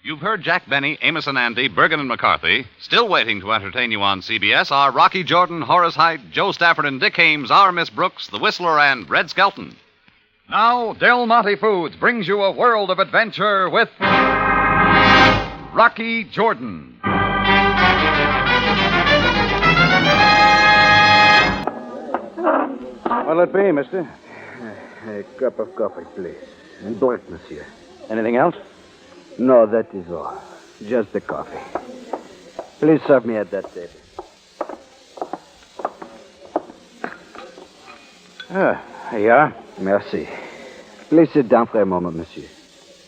You've heard Jack Benny, Amos and Andy, Bergen and McCarthy. Still waiting to entertain you on CBS are Rocky Jordan, Horace Heidt, Joe Stafford and Dick Hames, our Miss Brooks, The Whistler, and Red Skelton. Now, Del Monte Foods brings you a world of adventure with Rocky Jordan. What'll it be, mister? A cup of coffee, please. And black, monsieur. Anything else? No, that is all. Just the coffee. Please serve me at that table. Here you are. Merci. Please sit down for a moment, monsieur.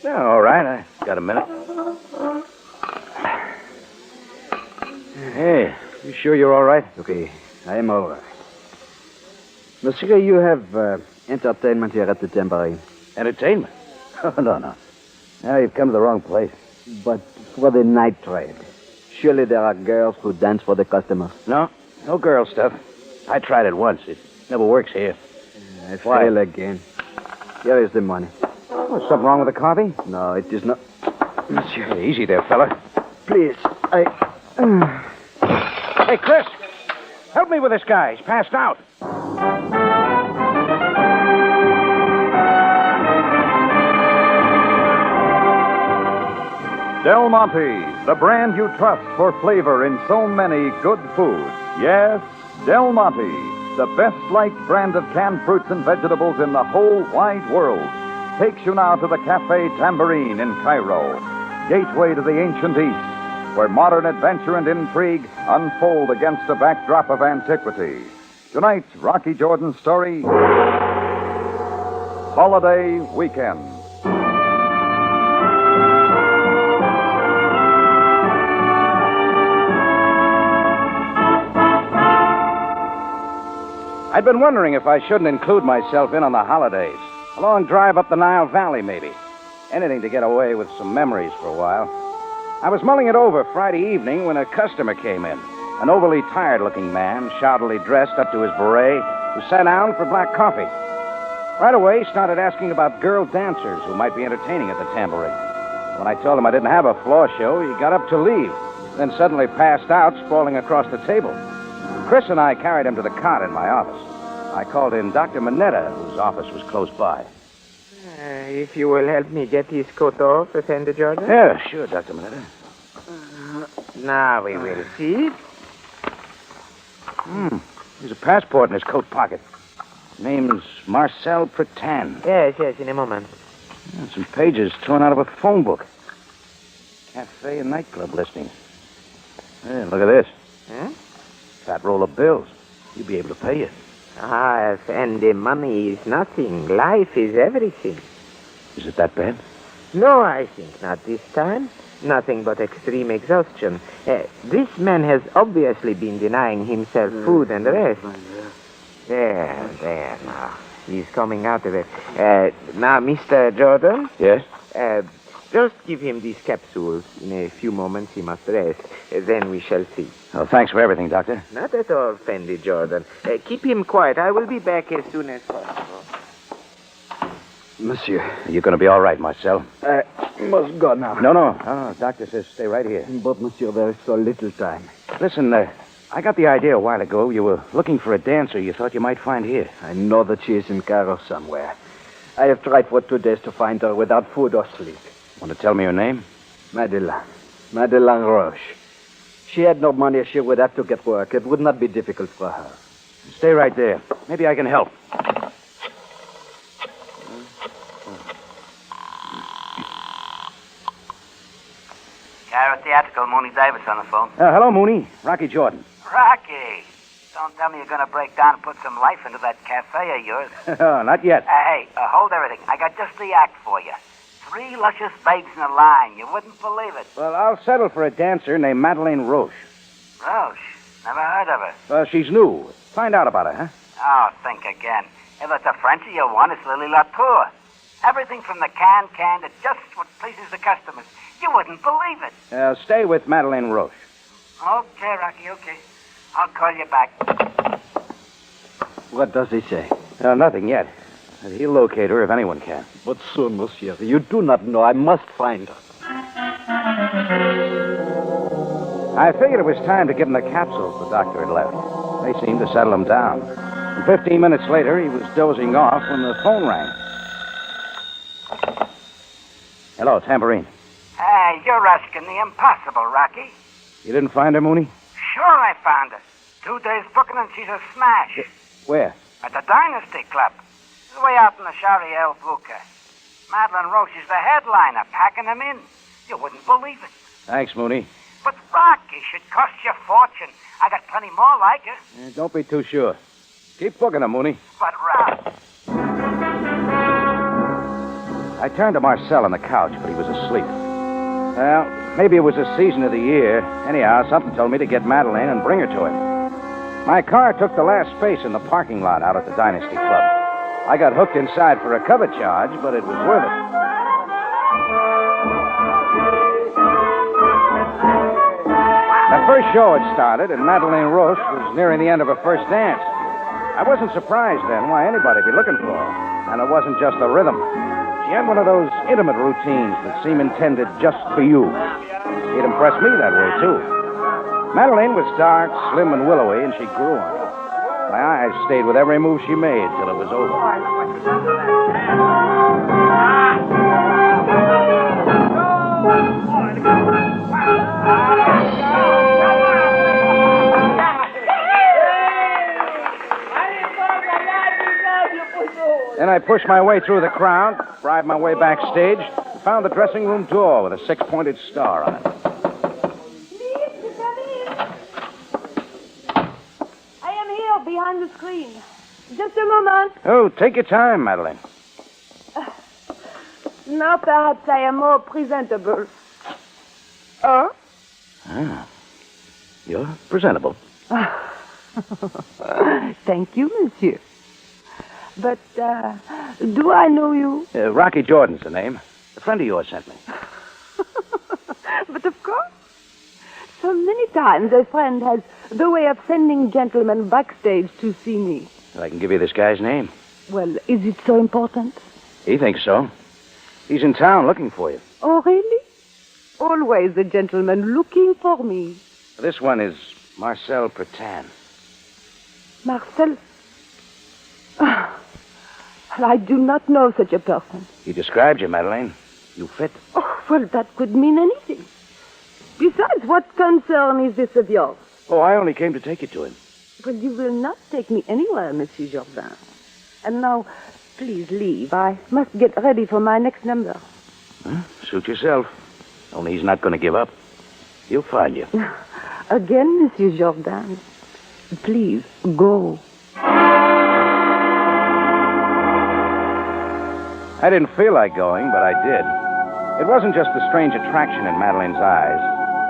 Yeah, all right. I got a minute. Hey, you sure you're all right? Okay, I am all right. Monsieur, you have entertainment here at the Tambourine. Entertainment? Oh, no. Now you've come to the wrong place. But for the night trade, surely there are girls who dance for the customers. No girl stuff. I tried it once. It never works here. I fail again. Here is the money. Oh, something wrong with the coffee? No, it is not. Monsieur, hey, easy there, fella. Please, Hey, Chris, help me with this guy. He's passed out. Del Monte, the brand you trust for flavor in so many good foods. Yes, Del Monte, the best-liked brand of canned fruits and vegetables in the whole wide world, takes you now to the Cafe Tambourine in Cairo, gateway to the ancient East, where modern adventure and intrigue unfold against a backdrop of antiquity. Tonight's Rocky Jordan story, Holiday Weekend. I'd been wondering if I shouldn't include myself in on the holidays. A long drive up the Nile Valley, maybe. Anything to get away with some memories for a while. I was mulling it over Friday evening when a customer came in. An overly tired-looking man, shoddily dressed up to his beret, who sat down for black coffee. Right away, he started asking about girl dancers who might be entertaining at the Tambourine. When I told him I didn't have a floor show, he got up to leave, then suddenly passed out, sprawling across the table. Chris and I carried him to the cot in my office. I called in Dr. Minetta, whose office was close by. If you will help me get his coat off, Effendi Jordan. Yeah, sure, Dr. Minetta. Now we will see. There's a passport in his coat pocket. Name's Marcel Pretan. Yes, in a moment. And some pages torn out of a phone book. Cafe and nightclub listings. Hey, look at this. Huh? Fat roll of bills. You'll be able to pay it. Effendi, money is nothing. Life is everything. Is it that bad? No, I think not this time. Nothing but extreme exhaustion. This man has obviously been denying himself food and rest. There, now. He's coming out of it. Now, Mr. Jordan? Yes? Just give him these capsules. In a few moments, he must rest. Then we shall see. Oh, thanks for everything, Doctor. Not at all, Fendi Jordan. Keep him quiet. I will be back as soon as possible. Monsieur. You're going to be all right, Marcel. I must go now. No. Doctor says stay right here. But, monsieur, there is so little time. Listen, I got the idea a while ago you were looking for a dancer you thought you might find here. I know that she is in Cairo somewhere. I have tried for 2 days to find her without food or sleep. Want to tell me her name? Madeleine Roche. She had no money. She would have to get work. It would not be difficult for her. Stay right there. Maybe I can help. Cairo Theatrical, Mooney Davis on the phone. Hello, Mooney. Rocky Jordan. Rocky, don't tell me you're going to break down and put some life into that cafe of yours. Not yet. Hey, hold everything. I got just the act for you. 3 luscious babes in a line. You wouldn't believe it. Well, I'll settle for a dancer named Madeleine Roche. Roche? Never heard of her. Well, she's new. Find out about her, huh? Oh, think again. If it's a Frenchie you want, it's Lily Latour. Everything from the can to just what pleases the customers. You wouldn't believe it. Stay with Madeleine Roche. Okay, Rocky, okay. I'll call you back. What does he say? Nothing yet. He'll locate her if anyone can. But soon, monsieur. You do not know. I must find her. I figured it was time to give him the capsules the doctor had left. They seemed to settle him down. And 15 minutes later, he was dozing off when the phone rang. Hello, Tambourine. Hey, you're asking the impossible, Rocky. You didn't find her, Mooney? Sure I found her. 2 days booking and she's a smash. Where? At the Dynasty Club. This is way out in the Shari El Buka. Madeline Roche is the headliner, packing them in. You wouldn't believe it. Thanks, Mooney. But Rocky should cost you a fortune. I got plenty more like her. Don't be too sure. Keep booking them, Mooney. But Rock... I turned to Marcel on the couch, but he was asleep. Well, maybe it was the season of the year. Anyhow, something told me to get Madeleine and bring her to him. My car took the last space in the parking lot out at the Dynasty Club. I got hooked inside for a cover charge, but it was worth it. The first show had started, and Madeleine Roche was nearing the end of her first dance. I wasn't surprised then why anybody'd be looking for her. And it wasn't just the rhythm. She had one of those intimate routines that seem intended just for you. It impressed me that way, too. Madeleine was dark, slim, and willowy, and she grew on me. My eyes stayed with every move she made till it was over. Then I pushed my way through the crowd, bribed my way backstage, and found the dressing room door with a 6-pointed star on it. I am here behind the screen. Just a moment. Oh, take your time, Madeleine. Now perhaps I am more presentable. Oh? Ah, you're presentable. Thank you, monsieur. But, do I know you? Rocky Jordan's the name. A friend of yours sent me. But of course. So many times a friend has the way of sending gentlemen backstage to see me. Well, I can give you this guy's name. Well, is it so important? He thinks so. He's in town looking for you. Oh, really? Always a gentleman looking for me. This one is Marcel Pretan. Marcel? I do not know such a person. He described you, Madeleine. You fit. Oh, well, that could mean anything. Besides, what concern is this of yours? Oh, I only came to take you to him. Well, you will not take me anywhere, Monsieur Jourdain. And now, please leave. I must get ready for my next number. Huh? Suit yourself. Only he's not going to give up. He'll find you. Again, Monsieur Jourdain. Please, go. I didn't feel like going, but I did. It wasn't just the strange attraction in Madeleine's eyes.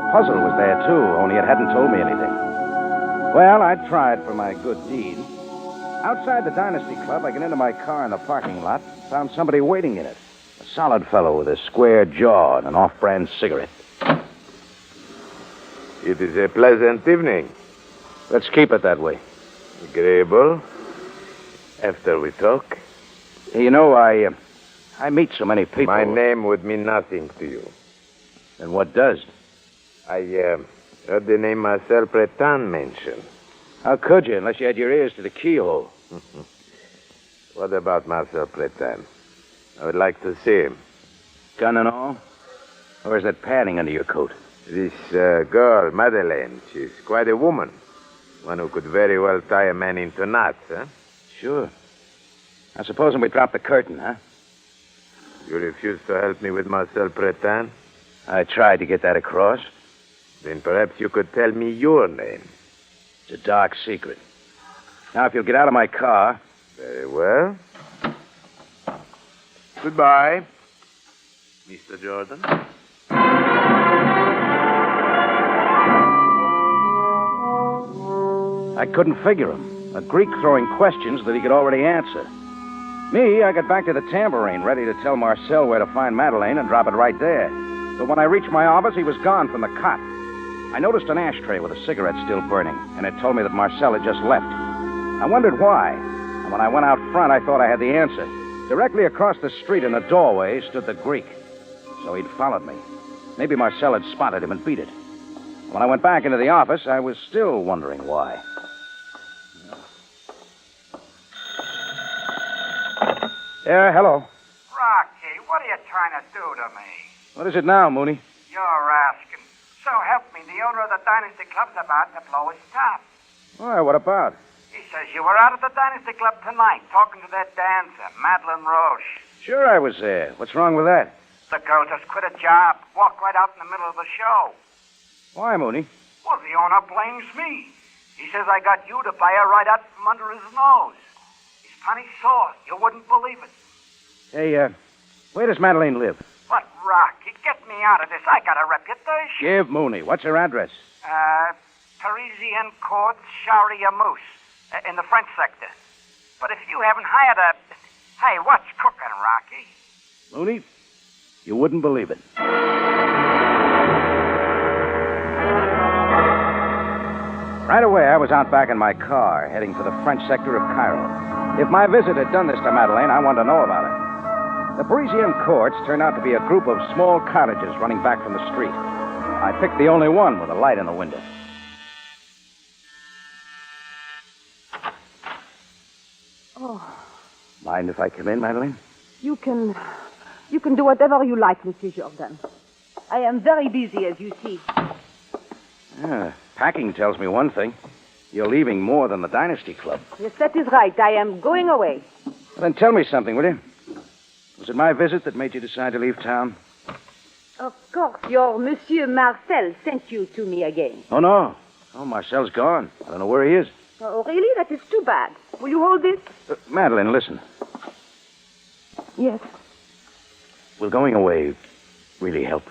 The puzzle was there, too, only it hadn't told me anything. Well, I tried for my good deed. Outside the Dynasty Club, I got into my car in the parking lot, found somebody waiting in it. A solid fellow with a square jaw and an off-brand cigarette. It is a pleasant evening. Let's keep it that way. Agreeable. After we talk. You know, I meet so many people. My name would mean nothing to you. And what does? I heard the name Marcel Pretan mentioned. How could you, unless you had your ears to the keyhole? What about Marcel Pretan? I would like to see him. Gun and all? Or is that padding under your coat? This girl, Madeleine, she's quite a woman. One who could very well tie a man into knots, huh? Sure. Now, supposing we drop the curtain, huh? You refuse to help me with Marcel Pretan? I tried to get that across. Then perhaps you could tell me your name. It's a dark secret. Now, if you'll get out of my car... Very well. Goodbye, Mr. Jordan. I couldn't figure him. A Greek throwing questions that he could already answer. Me, I got back to the Tambourine, ready to tell Marcel where to find Madeleine and drop it right there. But when I reached my office, he was gone from the cot. I noticed an ashtray with a cigarette still burning, and it told me that Marcel had just left. I wondered why, and when I went out front, I thought I had the answer. Directly across the street in a doorway stood the Greek. So he'd followed me. Maybe Marcel had spotted him and beat it. When I went back into the office, I was still wondering why. Yeah, hello. Rocky, what are you trying to do to me? What is it now, Mooney? You're asking. So help me, the owner of the Dynasty Club's about to blow his top. Why, what about? He says you were out at the Dynasty Club tonight talking to that dancer, Madeline Roche. Sure I was there. What's wrong with that? The girl just quit a job, walked right out in the middle of the show. Why, Mooney? Well, the owner blames me. He says I got you to buy her right out from under his nose. He's plenty sore. You wouldn't believe it. Hey, where does Madeline live? But, Rocky, get me out of this. I got a reputation. Give Mooney. What's her address? Parisian Court, Sharia Moose, in the French sector. But if you haven't hired a... Hey, what's cooking, Rocky? Mooney, you wouldn't believe it. Right away, I was out back in my car, heading for the French sector of Cairo. If my visit had done this to Madeleine, I wanted to know about it. The Parisian courts turned out to be a group of small cottages running back from the street. I picked the only one with a light in the window. Oh, Mind if I come in, Madeleine? you can do whatever you like, Monsieur Jordan. I am very busy, as you see. Yeah, packing tells me one thing. You're leaving more than the Dynasty Club. Yes, that is right. I am going away. Well, then tell me something, will you? Was it my visit that made you decide to leave town? Of course, your Monsieur Marcel sent you to me again. Oh, no. Oh, Marcel's gone. I don't know where he is. Oh, really? That is too bad. Will you hold this? Madeline, listen. Yes. Will going away really help?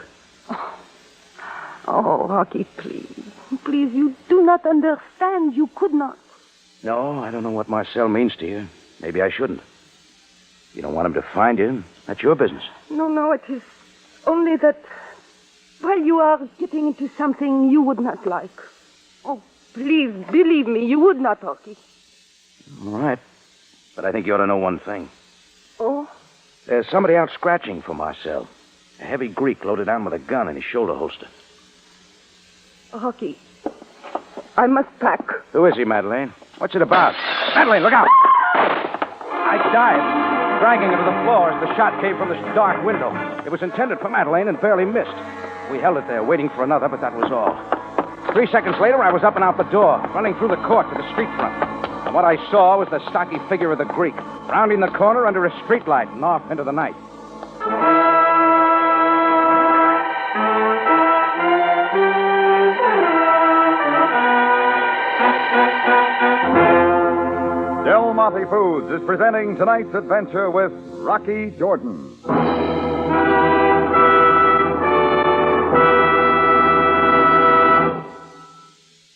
Oh, Rocky, please. Please, you do not understand. You could not. No, I don't know what Marcel means to you. Maybe I shouldn't. You don't want him to find you. That's your business. No, it is only that, well, you are getting into something you would not like. Oh, please, believe me, you would not, Rocky. All right. But I think you ought to know one thing. Oh? There's somebody out scratching for Marcel. A heavy Greek loaded down with a gun in his shoulder holster. Rocky, I must pack. Who is he, Madeleine? What's it about? Madeleine, look out! I dived, dragging her to the floor as the shot came from the dark window. It was intended for Madeleine and barely missed. We held it there, waiting for another, but that was all. 3 seconds later, I was up and out the door, running through the court to the street front. And what I saw was the stocky figure of the Greek, rounding the corner under a streetlight and off into the night. Del Monte Foods is presenting tonight's adventure with Rocky Jordan.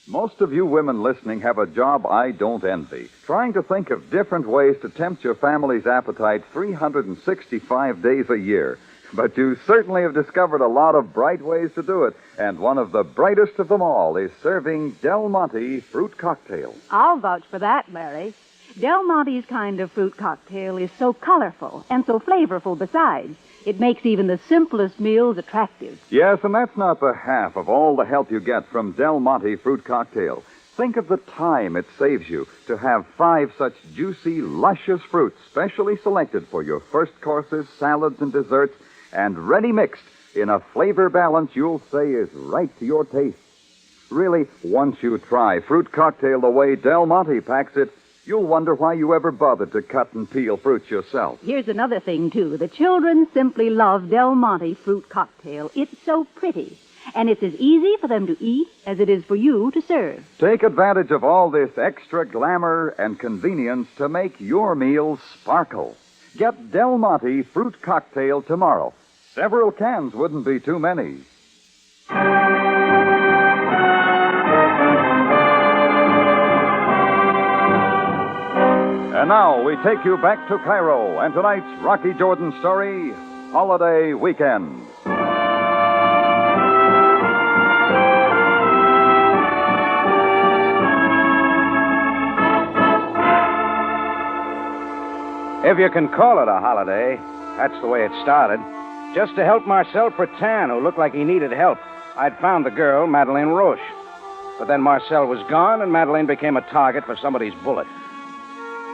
Most of you women listening have a job I don't envy. Trying to think of different ways to tempt your family's appetite 365 days a year. But you certainly have discovered a lot of bright ways to do it. And one of the brightest of them all is serving Del Monte fruit cocktails. I'll vouch for that, Larry. Del Monte's kind of fruit cocktail is so colorful and so flavorful besides. It makes even the simplest meals attractive. Yes, and that's not the half of all the help you get from Del Monte fruit cocktail. Think of the time it saves you to have 5 such juicy, luscious fruits specially selected for your first courses, salads, and desserts, and ready mixed in a flavor balance you'll say is right to your taste. Really, once you try fruit cocktail the way Del Monte packs it, you'll wonder why you ever bothered to cut and peel fruits yourself. Here's another thing, too. The children simply love Del Monte fruit cocktail. It's so pretty. And it's as easy for them to eat as it is for you to serve. Take advantage of all this extra glamour and convenience to make your meals sparkle. Get Del Monte fruit cocktail tomorrow. Several cans wouldn't be too many. And now we take you back to Cairo and tonight's Rocky Jordan story, Holiday Weekend. If you can call it a holiday, that's the way it started. Just to help Marcel Pretin, who looked like he needed help. I'd found the girl, Madeleine Roche. But then Marcel was gone, and Madeleine became a target for somebody's bullet.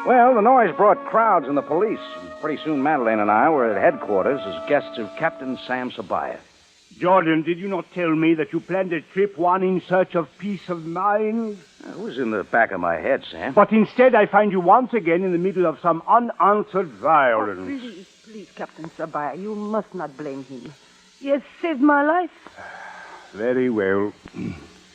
Well, the noise brought crowds and the police. Pretty soon, Madeleine and I were at headquarters as guests of Captain Sam Sabaaya. Jordan, did you not tell me that you planned a trip, one in search of peace of mind? It was in the back of my head, Sam. But instead, I find you once again in the middle of some unanswered violence. Oh, please, Captain Sabaaya, you must not blame him. He has saved my life. Very well.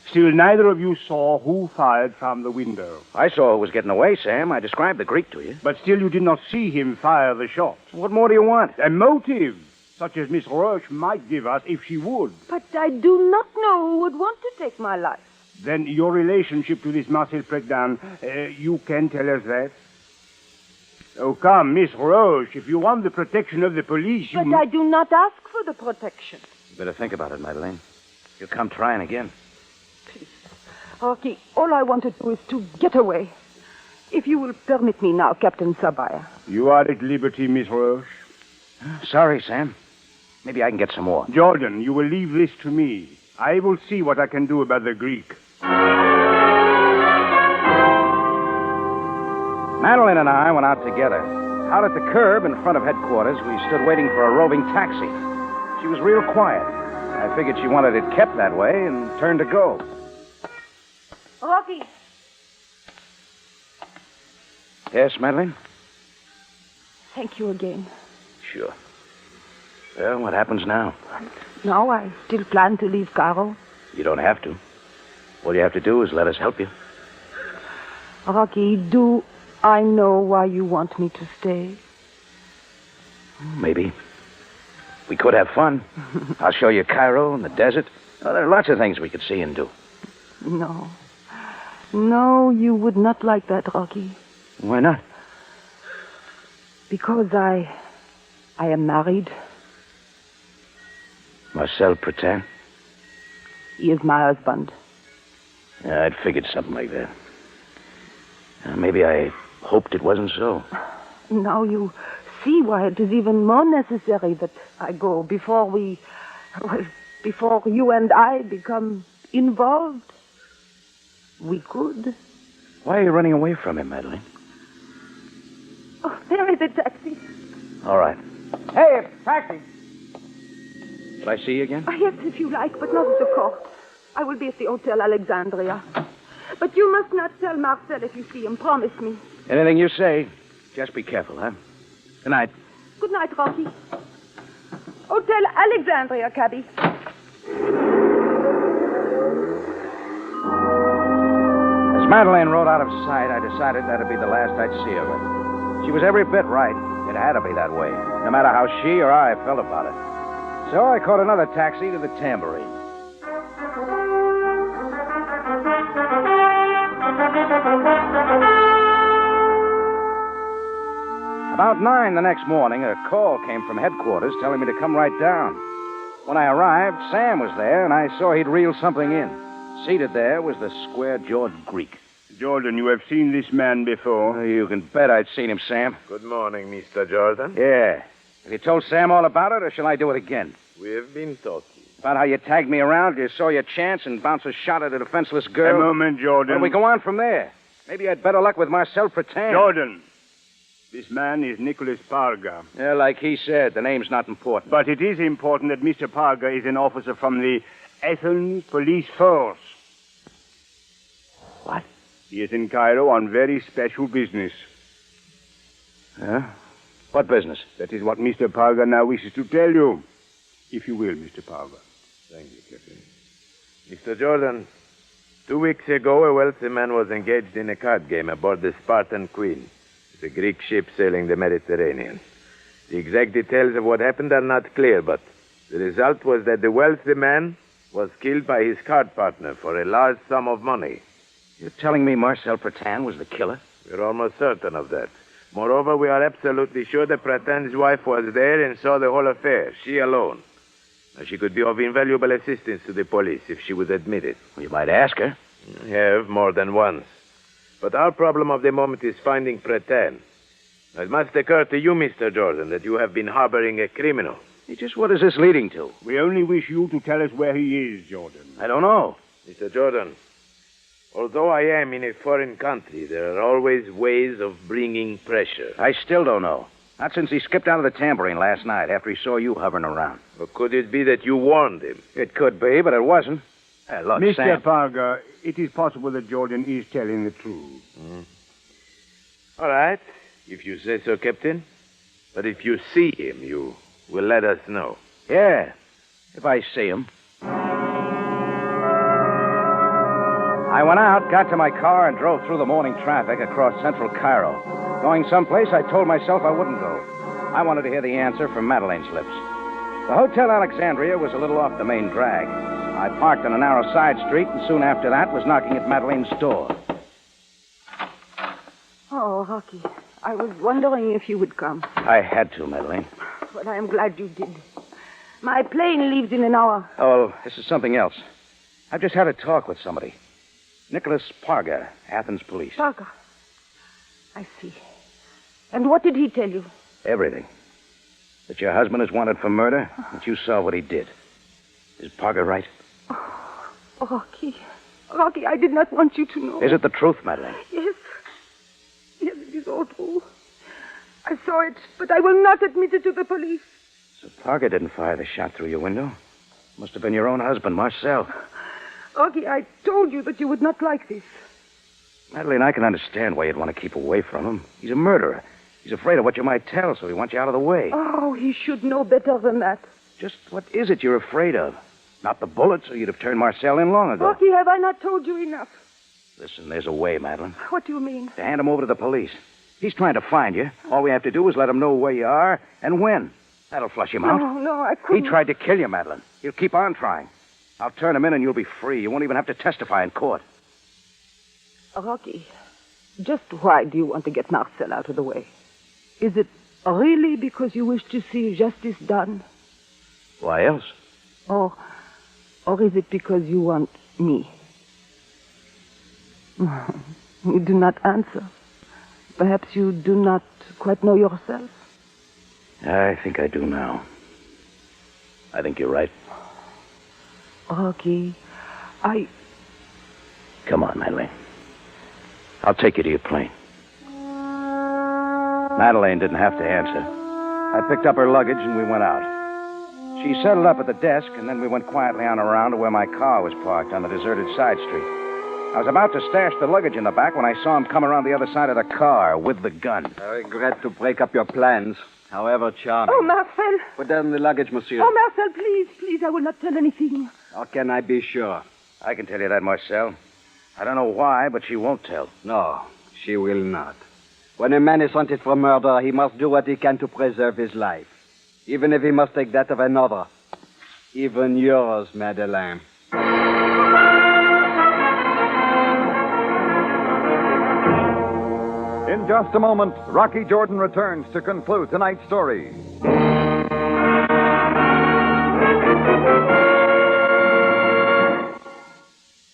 Still, neither of you saw who fired from the window. I saw who was getting away, Sam. I described the Greek to you. But still, you did not see him fire the shot. What more do you want? A motive, such as Miss Roche might give us if she would. But I do not know who would want to take my life. Then your relationship to this Marcel Pretin, you can tell us that? Oh, come, Miss Roche, if you want the protection of the police, you... But I do not ask for the protection. You better think about it, Madeleine. You'll come trying again. Please. Rocky, all I want to do is to get away. If you will permit me now, Captain Sabaaya. You are at liberty, Miss Roche. Sorry, Sam. Maybe I can get some more. Jordan, you will leave this to me. I will see what I can do about the Greek. Madeleine and I went out together. Out at the curb in front of headquarters, we stood waiting for a roving taxi. She was real quiet. I figured she wanted it kept that way and turned to go. Rocky. Yes, Madeleine? Thank you again. Sure. Well, what happens now? Now I still plan to leave Cairo. You don't have to. All you have to do is let us help you. Rocky, do I know why you want me to stay? Maybe. We could have fun. I'll show you Cairo and the desert. Oh, there are lots of things we could see and do. No. No, you would not like that, Rocky. Why not? Because I am married. Marcel Pretin? He is my husband. Yeah, I'd figured something like that. Maybe I hoped it wasn't so. Now you see why it is even more necessary that I go before you and I become involved. We could. Why are you running away from him, Madeleine? Oh, there is a taxi. All right. Hey, taxi! Will I see you again? Yes, if you like, but not at the court. I will be at the Hotel Alexandria. But you must not tell Marcel if you see him. Promise me. Anything you say. Just be careful, huh? Good night. Good night, Rocky. Hotel Alexandria, cabby. As Madeleine rode out of sight, I decided that'd be the last I'd see of her. She was every bit right. It had to be that way, no matter how she or I felt about it. So I caught another taxi to the Tambourine. About 9 the next morning, a call came from headquarters telling me to come right down. When I arrived, Sam was there, and I saw he'd reeled something in. Seated there was the square-jawed Greek. Jordan, you have seen this man before. Oh, you can bet I'd seen him, Sam. Good morning, Mr. Jordan. Yeah. Have you told Sam all about it, or shall I do it again? We have been talking. About how you tagged me around, you saw your chance, and bounced a shot at a defenseless girl? A moment, Jordan. Well, we go on from there. Maybe I'd better luck with Marcel Pretin. Jordan, this man is Nicholas Parga. Yeah, like he said, the name's not important. But it is important that Mr. Parga is an officer from the Athens Police Force. What? He is in Cairo on very special business. Huh? What business? That is what Mr. Parga now wishes to tell you. If you will, Mr. Parga. Thank you, Captain. Mr. Jordan, 2 weeks ago, a wealthy man was engaged in a card game aboard the Spartan Queen, the Greek ship sailing the Mediterranean. The exact details of what happened are not clear, but the result was that the wealthy man was killed by his card partner for a large sum of money. You're telling me Marcel Pretin was the killer? We're almost certain of that. Moreover, we are absolutely sure that Pretin's wife was there and saw the whole affair, she alone. Now, she could be of invaluable assistance to the police if she would admit it. Well, you might ask her. I have, more than once. But our problem of the moment is finding Pretin. It must occur to you, Mr. Jordan, that you have been harboring a criminal. Hey, just what is this leading to? We only wish you to tell us where he is, Jordan. I don't know. Mr. Jordan, although I am in a foreign country, there are always ways of bringing pressure. I still don't know. Not since he skipped out of the Tambourine last night after he saw you hovering around. Or could it be that you warned him? It could be, but it wasn't. Hey, look, Mr. Sam. Parker, it is possible that Jordan is telling the truth. All right, if you say so, Captain. But if you see him, you will let us know. Yeah, if I see him. I went out, got to my car, and drove through the morning traffic across central Cairo. Going someplace I told myself I wouldn't go. I wanted to hear the answer from Madeleine's lips. The Hotel Alexandria was a little off the main drag. I parked on a narrow side street, and soon after that was knocking at Madeleine's door. Oh, Rocky, I was wondering if you would come. I had to, Madeleine. But I am glad you did. My plane leaves in an hour. Oh, this is something else. I've just had a talk with somebody. Nicholas Parga, Athens Police. Parker. I see. And what did he tell you? Everything. That your husband is wanted for murder, that you saw what he did. Is Parga right? Oh, Rocky. Rocky, I did not want you to know. Is it the truth, Madeleine? Yes. Yes, it is all true. I saw it, but I will not admit it to the police. So Parga didn't fire the shot through your window? Must have been your own husband, Marcel. Rocky, I told you that you would not like this. Madeleine, I can understand why you'd want to keep away from him. He's a murderer. He's afraid of what you might tell, so he wants you out of the way. Oh, he should know better than that. Just what is it you're afraid of? Not the bullets, or you'd have turned Marcel in long ago. Rocky, have I not told you enough? Listen, there's a way, Madeleine. What do you mean? To hand him over to the police. He's trying to find you. All we have to do is let him know where you are and when. That'll flush him out. No, I He couldn't. tried to kill you, Madeleine. He'll keep on trying. I'll turn him in and you'll be free. You won't even have to testify in court. Rocky, just why do you want to get Marcel out of the way? Is it really because you wish to see justice done? Why else? Or is it because you want me? You do not answer. Perhaps you do not quite know yourself. I think I do now. I think you're right. Rocky, Come on, Madeleine. I'll take you to your plane. Madeleine didn't have to answer. I picked up her luggage and we went out. She settled up at the desk, and then we went quietly on around to where my car was parked on the deserted side street. I was about to stash the luggage in the back when I saw him come around the other side of the car with the gun. I regret to break up your plans, however charming. Oh, Marcel. Put down the luggage, monsieur. Oh, Marcel, please, I will not tell anything. How can I be sure? I can tell you that, Marcel. I don't know why, but she won't tell. No, she will not. When a man is wanted for murder, he must do what he can to preserve his life. Even if he must take that of another. Even yours, Madeleine. In just a moment, Rocky Jordan returns to conclude tonight's story.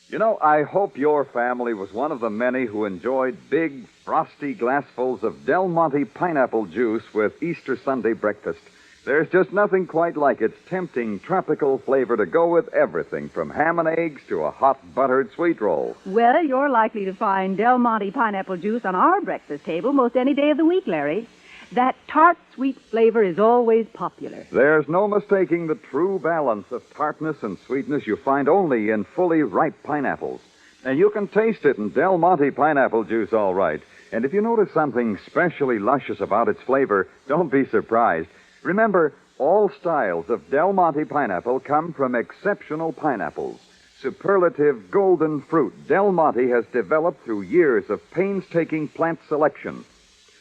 You know, I hope your family was one of the many who enjoyed big, frosty glassfuls of Del Monte pineapple juice with Easter Sunday breakfast. There's just nothing quite like its tempting tropical flavor to go with everything from ham and eggs to a hot buttered sweet roll. Well, you're likely to find Del Monte pineapple juice on our breakfast table most any day of the week, Larry. That tart, sweet flavor is always popular. There's no mistaking the true balance of tartness and sweetness you find only in fully ripe pineapples. And you can taste it in Del Monte pineapple juice, all right. And if you notice something specially luscious about its flavor, don't be surprised. Remember, all styles of Del Monte pineapple come from exceptional pineapples. Superlative golden fruit Del Monte has developed through years of painstaking plant selection.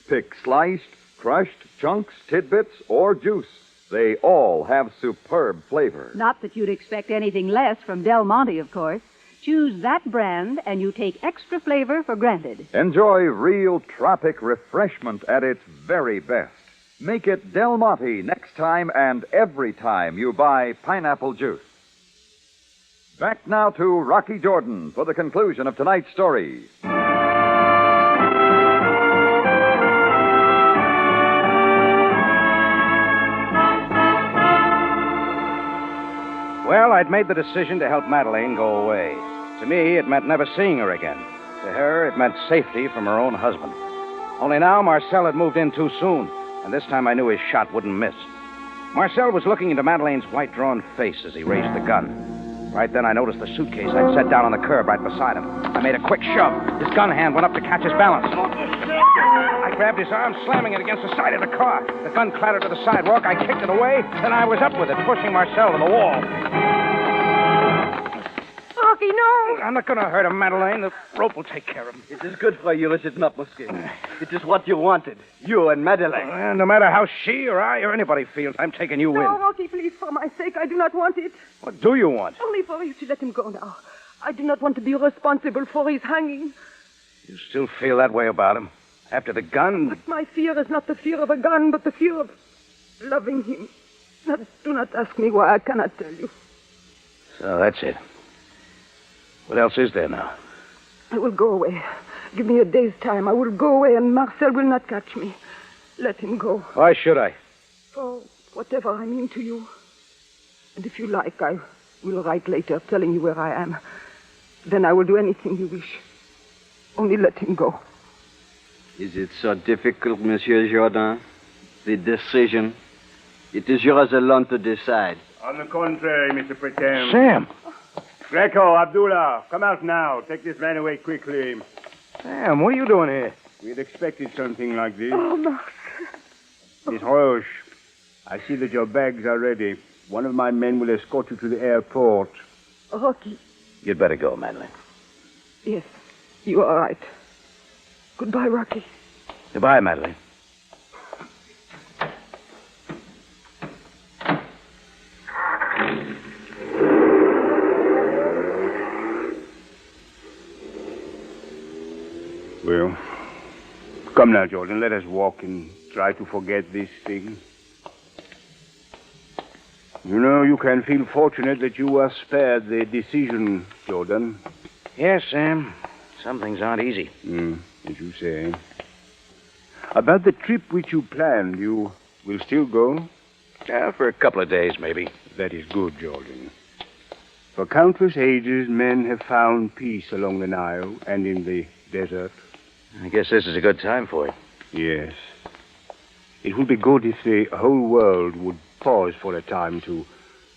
Pick sliced, crushed, chunks, tidbits, or juice. They all have superb flavor. Not that you'd expect anything less from Del Monte, of course. Choose that brand, and you take extra flavor for granted. Enjoy real tropic refreshment at its very best. Make it Del Monte next time and every time you buy pineapple juice. Back now to Rocky Jordan for the conclusion of tonight's story. I'd made the decision to help Madeleine go away. To me, it meant never seeing her again. To her, it meant safety from her own husband. Only now, Marcel had moved in too soon, and this time I knew his shot wouldn't miss. Marcel was looking into Madeleine's white, drawn face as he raised the gun. Right then, I noticed the suitcase I'd set down on the curb right beside him. I made a quick shove. His gun hand went up to catch his balance. I grabbed his arm, slamming it against the side of the car. The gun clattered to the sidewalk. I kicked it away, then I was up with it, pushing Marcel to the wall. Rocky, no! I'm not going to hurt him, Madeleine. The rope will take care of him. It is good for you, is it not, Monsieur? It is what you wanted. You and Madeleine. No matter how she or I or anybody feels, I'm taking you in. No, Rocky, please, for my sake, I do not want it. What do you want? Only for you to let him go now. I do not want to be responsible for his hanging. You still feel that way about him? After the gun? But my fear is not the fear of a gun, but the fear of loving him. Now, do not ask me why. I cannot tell you. So that's it. What else is there now? I will go away. Give me a day's time. I will go away, and Marcel will not catch me. Let him go. Why should I? For whatever I mean to you. And if you like, I will write later telling you where I am. Then I will do anything you wish. Only let him go. Is it so difficult, Monsieur Jourdain? The decision? It is yours alone to decide. On the contrary, Mr. Pretend. Sam! Greco, Abdullah, come out now. Take this man away quickly. Sam, what are you doing here? We'd expected something like this. Oh, Marcel. Miss Roche, I see that your bags are ready. One of my men will escort you to the airport. Rocky. You'd better go, Madeleine. Yes, you are right. Goodbye, Rocky. Goodbye, Madeleine. Well, come now, Jordan. Let us walk and try to forget this thing. You know, you can feel fortunate that you were spared the decision, Jordan. Yes, Sam. Some things aren't easy. As you say. About the trip which you planned, you will still go? For a couple of days, maybe. That is good, Jordan. For countless ages, men have found peace along the Nile and in the desert. I guess this is a good time for it. Yes. It would be good if the whole world would pause for a time to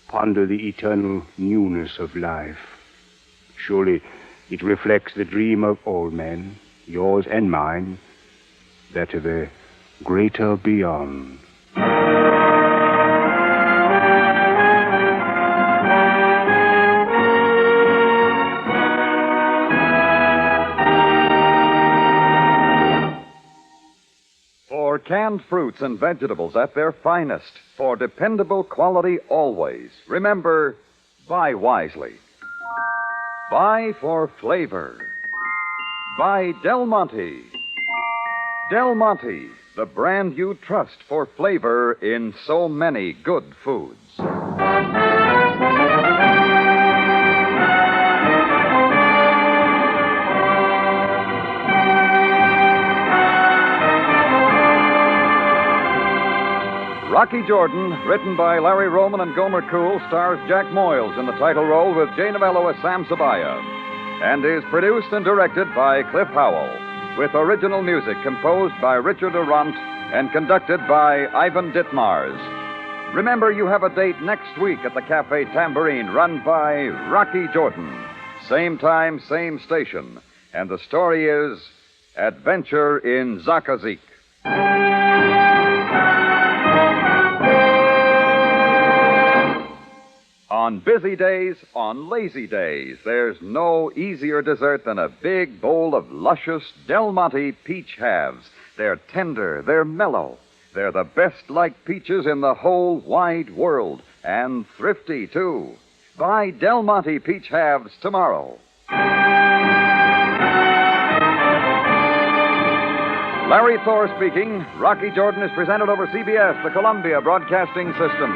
ponder the eternal newness of life. Surely it reflects the dream of all men, yours and mine, that of a greater beyond. For canned fruits and vegetables at their finest, for dependable quality always, remember, buy wisely. Buy for flavor. Buy Del Monte. Del Monte, the brand you trust for flavor in so many good foods. Rocky Jordan, written by Larry Roman and Gomer Cool, stars Jack Moyles in the title role with Jay Novello as Sam Sabaaya, and is produced and directed by Cliff Howell, with original music composed by Richard Arant and conducted by Ivan Ditmars. Remember, you have a date next week at the Cafe Tambourine, run by Rocky Jordan. Same time, same station. And the story is Adventure in Zakazek. On busy days, on lazy days, there's no easier dessert than a big bowl of luscious Del Monte peach halves. They're tender, they're mellow. They're the best liked peaches in the whole wide world. And thrifty, too. Buy Del Monte peach halves tomorrow. Larry Thor speaking. Rocky Jordan is presented over CBS, the Columbia Broadcasting System.